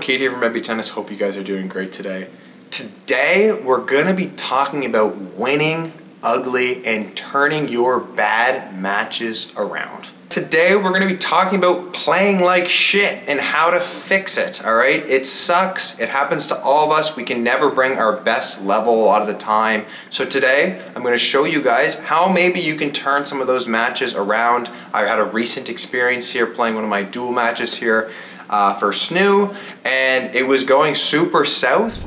Kate here from MPTennis. Hope you guys are doing great today. Today, we're gonna be talking about winning ugly and turning your bad matches around. Today, we're gonna be talking about playing like shit and how to fix it, all right? It sucks, it happens to all of us. We can never bring our best level a lot of the time. So today, I'm gonna show you guys how maybe you can turn some of those matches around. I had a recent experience here playing one of my dual matches here for SNU, and it was going super south.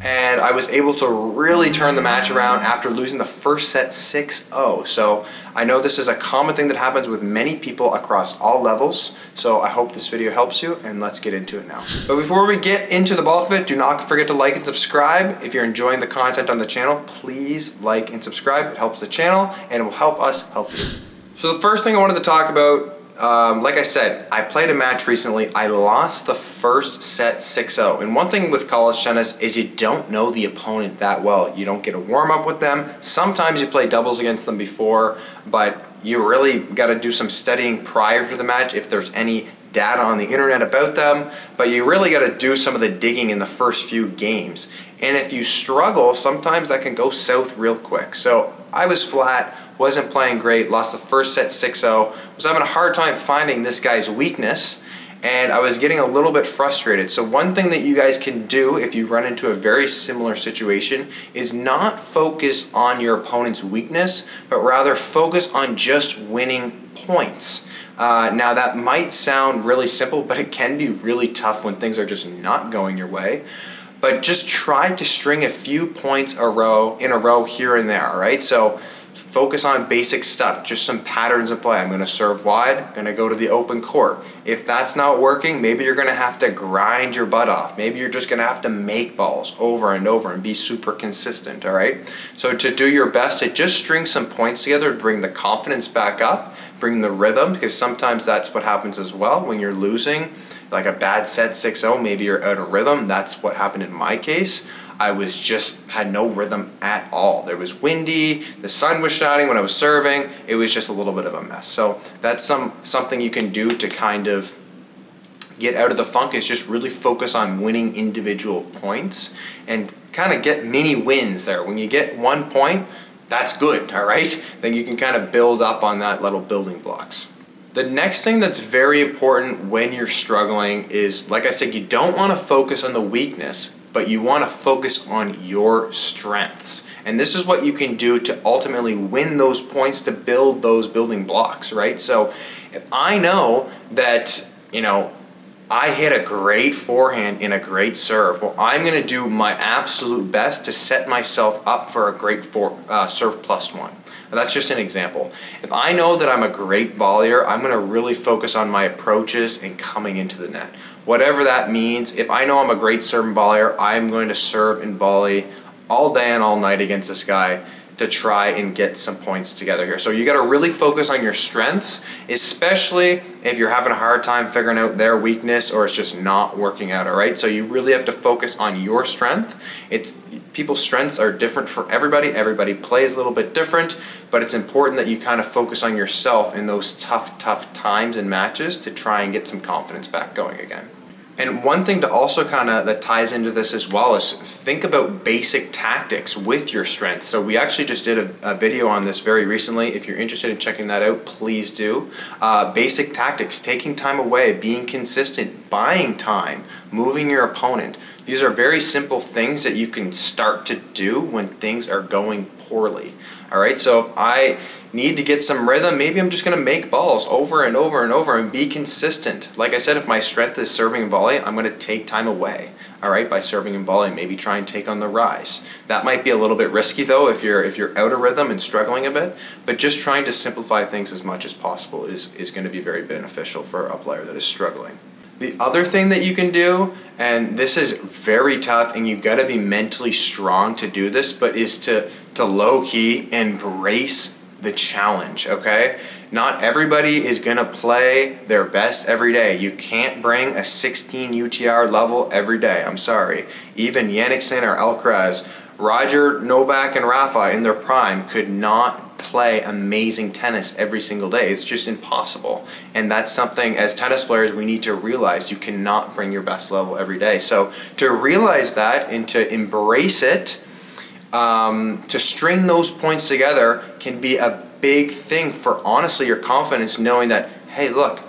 And I was able to really turn the match around after losing the first set 6-0. So I know this is a common thing that happens with many people across all levels. So I hope this video helps you, and let's get into it now. But before we get into the bulk of it, do not forget to like and subscribe. If you're enjoying the content on the channel, please like and subscribe. It helps the channel and it will help us help you. So the first thing I wanted to talk about, like I said, I played a match recently. I lost the first set 6-0. And one thing with college tennis is you don't know the opponent that well. You don't get a warm up with them. Sometimes you play doubles against them before, but you really got to do some studying prior to the match if there's any data on the internet about them. But you really got to do some of the digging in the first few games. And if you struggle, sometimes that can go south real quick. So I was flat. Wasn't playing great, lost the first set 6-0, was having a hard time finding this guy's weakness, and I was getting a little bit frustrated. So one thing that you guys can do if you run into a very similar situation is not focus on your opponent's weakness, but rather focus on just winning points. Now that might sound really simple, but it can be really tough when things are just not going your way. But just try to string a few points in a row here and there, right? So focus on basic stuff, just some patterns of play. I'm gonna serve wide, gonna go to the open court. If that's not working, maybe you're gonna have to grind your butt off. Maybe you're just gonna have to make balls over and over and be super consistent, all right? So to do your best to just string some points together to bring the confidence back up, bring the rhythm, because sometimes that's what happens as well when you're losing, like a bad set 6-0, maybe you're out of rhythm. That's what happened in my case. I had no rhythm at all. There was windy, the sun was shining when I was serving. It was just a little bit of a mess. So that's something you can do to kind of get out of the funk, is just really focus on winning individual points and kind of get mini wins there. When you get 1 point, that's good, all right? Then you can kind of build up on that little building blocks. The next thing that's very important when you're struggling is, like I said, you don't want to focus on the weakness, but you want to focus on your strengths. And this is what you can do to ultimately win those points, to build those building blocks, right? So if I know that, I hit a great forehand in a great serve, well, I'm going to do my absolute best to set myself up for a great serve +1. And that's just an example. If I know that I'm a great volleyer, I'm going to really focus on my approaches and coming into the net. Whatever that means, if I know I'm a great serve and volleyer, I'm going to serve and volley all day and all night against this guy to try and get some points together here. So you got to really focus on your strengths, especially if you're having a hard time figuring out their weakness or it's just not working out, all right? So you really have to focus on your strength. People's strengths are different for everybody. Everybody plays a little bit different, but it's important that you kind of focus on yourself in those tough times and matches to try and get some confidence back going again. And one thing to also that ties into this as well is think about basic tactics with your strengths. So we actually just did a video on this very recently. If you're interested in checking that out, please do. Basic tactics, taking time away, being consistent, buying time, moving your opponent. These are very simple things that you can start to do when things are going poorly. All right, so if I need to get some rhythm, maybe I'm just gonna make balls over and over and over and be consistent. Like I said, if my strength is serving and volley, I'm gonna take time away, all right, by serving and volley, maybe try and take on the rise. That might be a little bit risky though if you're out of rhythm and struggling a bit, but just trying to simplify things as much as possible is gonna be very beneficial for a player that is struggling. The other thing that you can do, and this is very tough and you gotta be mentally strong to do this, but is to low-key embrace the challenge, okay? Not everybody is gonna play their best every day. You can't bring a 16 UTR level every day, I'm sorry. Even Yannick Sinner, Alcaraz, Roger, Novak, and Rafa in their prime could not play amazing tennis every single day. It's just impossible. And that's something as tennis players we need to realize. You cannot bring your best level every day. So to realize that and to embrace it, to string those points together can be a big thing for honestly your confidence, knowing that, hey, look,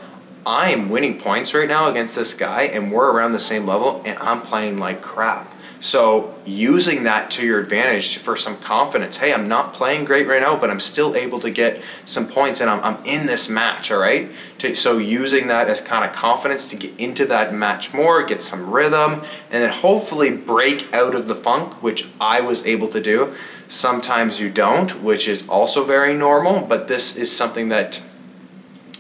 I'm winning points right now against this guy and we're around the same level and I'm playing like crap. So using that to your advantage for some confidence. Hey, I'm not playing great right now, but I'm still able to get some points and I'm in this match, all right? So using that as kind of confidence to get into that match more, get some rhythm, and then hopefully break out of the funk, which I was able to do. Sometimes you don't, which is also very normal, but this is something that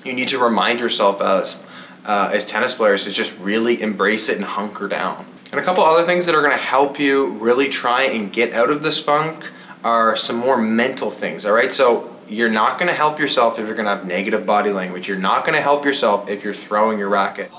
you need to remind yourself as tennis players, is just really embrace it and hunker down. And a couple other things that are gonna help you really try and get out of this funk are some more mental things, all right? So you're not gonna help yourself if you're gonna have negative body language. You're not gonna help yourself if you're throwing your racket.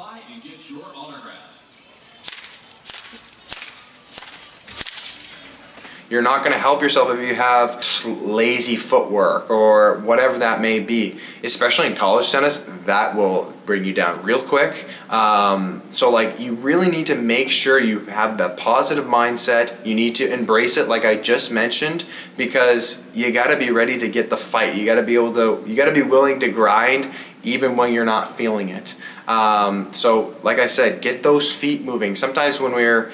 You're not gonna help yourself if you have lazy footwork or whatever that may be. Especially in college tennis, that will bring you down real quick. So like, you really need to make sure you have the positive mindset. You need to embrace it like I just mentioned, because you gotta be ready to get the fight. You gotta be willing to grind even when you're not feeling it. So like I said, get those feet moving. Sometimes when we're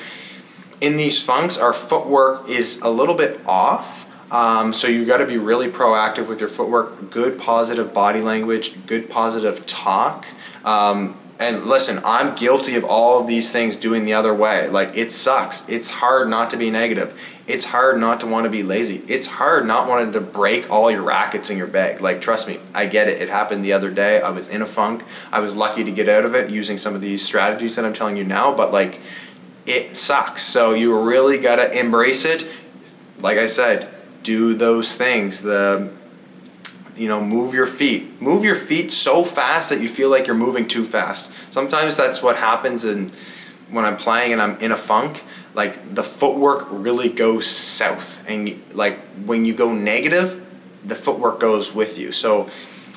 in these funks, our footwork is a little bit off. So you got to be really proactive with your footwork, good positive body language, good positive talk. And listen, I'm guilty of all of these things doing the other way. Like, it sucks. It's hard not to be negative. It's hard not to want to be lazy. It's hard not wanting to break all your rackets in your bag. Like, trust me, I get it. It happened the other day. I was in a funk. I was lucky to get out of it using some of these strategies that I'm telling you now, but like, it sucks. So you really gotta embrace it. Like I said, do those things. Move your feet. Move your feet so fast that you feel like you're moving too fast. Sometimes that's what happens when I'm playing and I'm in a funk. Like, the footwork really goes south, and like when you go negative, the footwork goes with you. So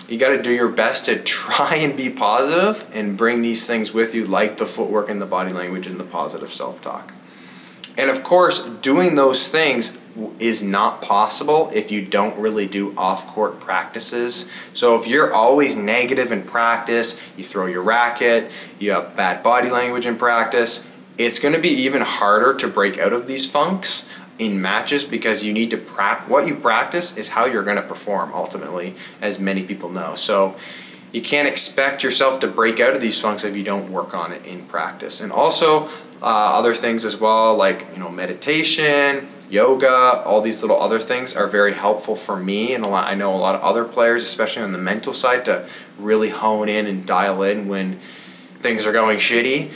you got to do your best to try and be positive and bring these things with you, like the footwork and the body language and the positive self-talk. And of course, doing those things is not possible if you don't really do off-court practices. So if you're always negative in practice, you throw your racket, you have bad body language in practice, it's going to be even harder to break out of these funks in matches, because you need to what you practice is how you're going to perform ultimately, as many people know. So you can't expect yourself to break out of these funks if you don't work on it in practice. And also other things as well, like meditation, yoga, all these little other things are very helpful for me, and I know a lot of other players, especially on the mental side, to really hone in and dial in when things are going shitty.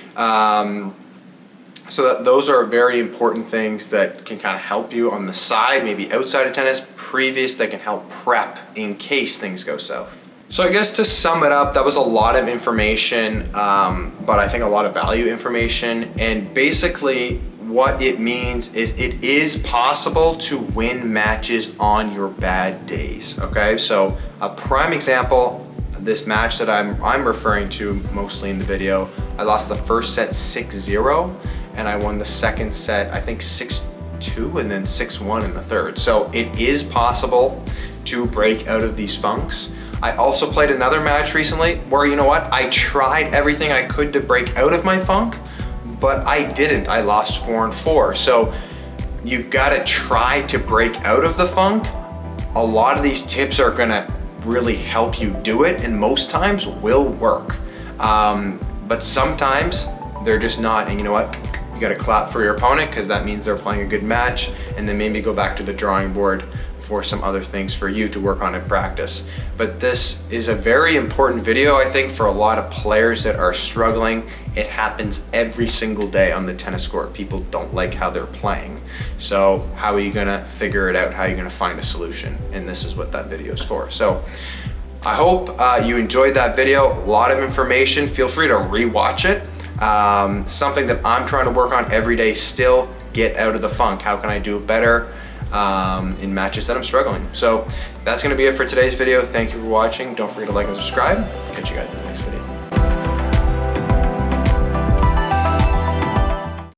So those are very important things that can kind of help you on the side, maybe outside of tennis, previous, that can help prep in case things go south. So I guess to sum it up, that was a lot of information, but I think a lot of value information. And basically what it means is it is possible to win matches on your bad days, okay? So a prime example, this match that I'm referring to mostly in the video, I lost the first set 6-0. and I won the second set, I think 6-2, and then 6-1 in the third. So it is possible to break out of these funks. I also played another match recently where, you know what, I tried everything I could to break out of my funk, but I didn't. I lost 4-4. So you gotta try to break out of the funk. A lot of these tips are gonna really help you do it, and most times will work. But sometimes they're just not, and you know what? You gotta clap for your opponent, because that means they're playing a good match, and then maybe go back to the drawing board for some other things for you to work on in practice. But this is a very important video, I think, for a lot of players that are struggling. It happens every single day on the tennis court. People don't like how they're playing. So how are you gonna figure it out? How are you gonna find a solution? And this is what that video is for. So I hope you enjoyed that video. A lot of information. Feel free to rewatch it. Something that I'm trying to work on every day still, get out of the funk. How can I do it better in matches that I'm struggling? So that's gonna be it for today's video. Thank you for watching. Don't forget to like and subscribe. Catch you guys in the next video.